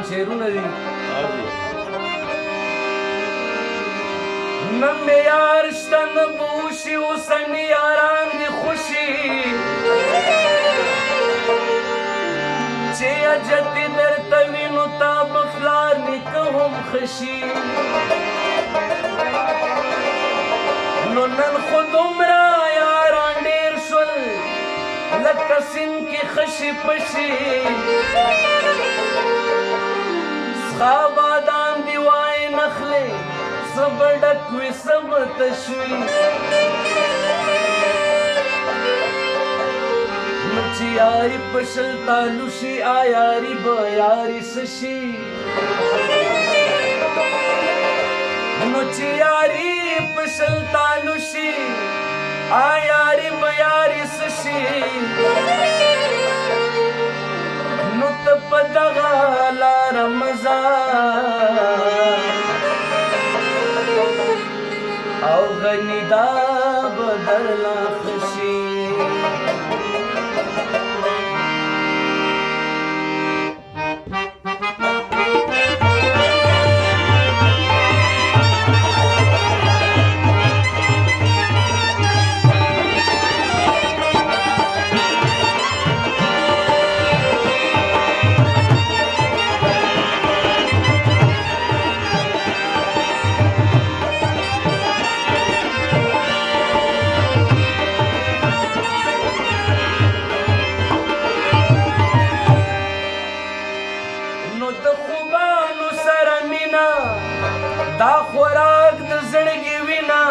شعرونه دي نه مې یار شته نه به وشي اوسني یاران دي خوشي چې اجتې درته وینو تا به پلار نیکه هم خشي نو نن خو دومره یاران ډېر شول لکه سیند کې خشي پشي څښا بادام دي وای نخلې څه به ډک وي څه به تش وي نو چې یاري په شل تالو شي یاري به یاري څه شي نو چې یاري په شل تالو شي یاري به یاري څه شي نو ته په دغه لاره مزه او غني دا به درله ښه شي دا خوراک د زړګي وینا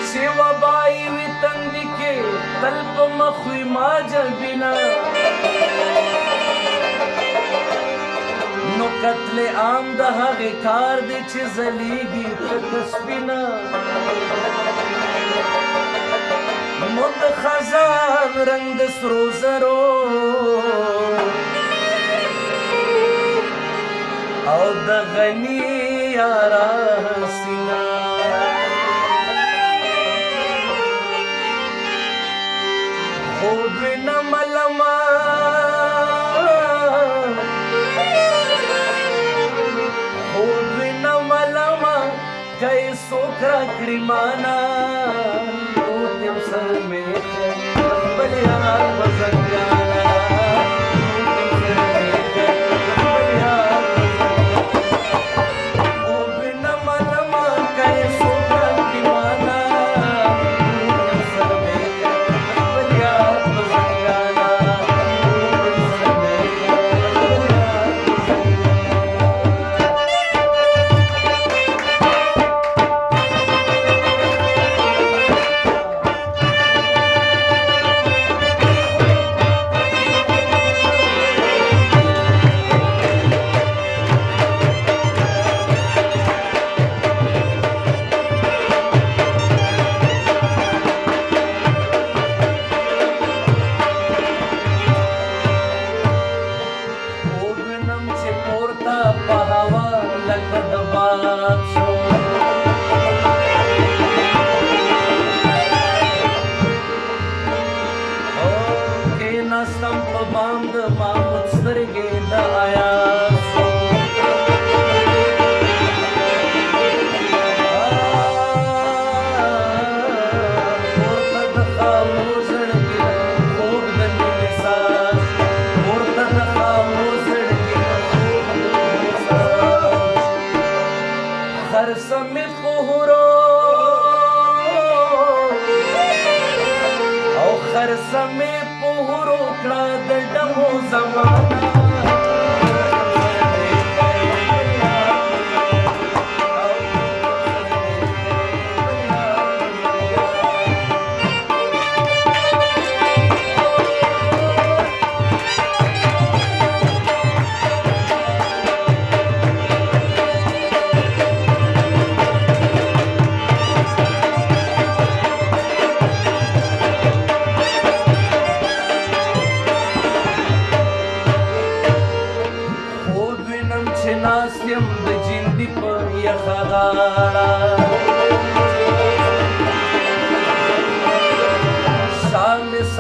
چې وبای وي تندې کې تل په مخ وي ما جبینا نو قتل عام د هغې کار دی چې ځلیږي پکه سپینه نو د خزان رنګ د سرو زرو او د غني یارا سینا خوب نه ملما خوب نه ملما کای سوکرا کړي مانا او تم سر مې خپل یار وزګانا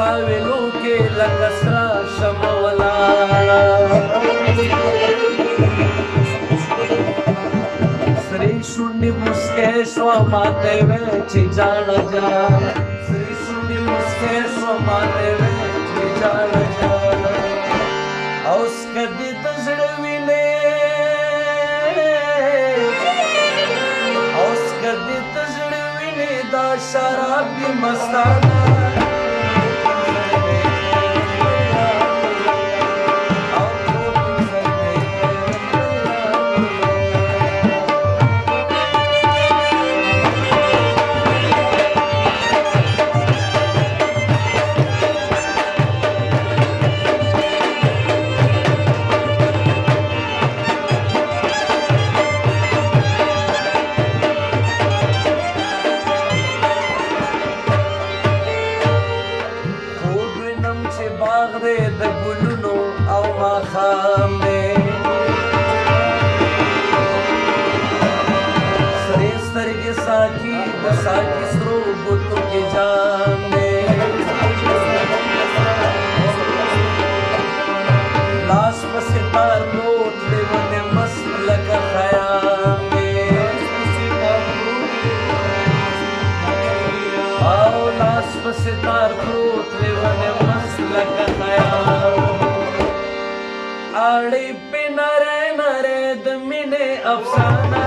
ساویلو کې لکه سره شمه ولاړه श्री शून्य मुस्के स्वमाते वे जान जा श्री शून्य मुस्के स्वमाते वे जान जा औस कदी तजड़विने औस कदी तजड़विने दा शराबी मस्ताना د ګلونو او ماښام دی سرې سترګې ساقي د ساقي سرو ګوتو کې جام دی لاس پسې تار پروت لیونې مست لکه خیام دی او لاس پسې تار پروت لیونې مست لکه आड़ी पे नरे नरे दमिने अफसाना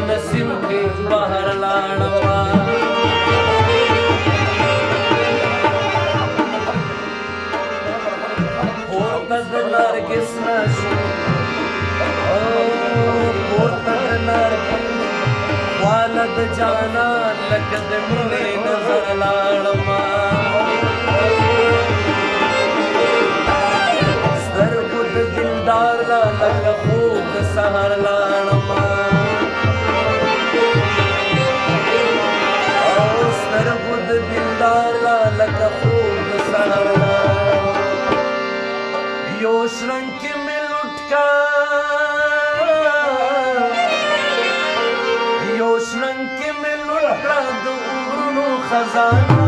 नसीम के बाहर लाड़वा पोर्तद नरगिस नशो पोर्तद नरगिस वालद जाना लकद मिले नजर लाड़वा सरगुद दिलदार ला लक खूब सहर लाड़वा लका खूब सहरना योश रंग में लुटका योश रंग में लुटका दो उम्र खजाना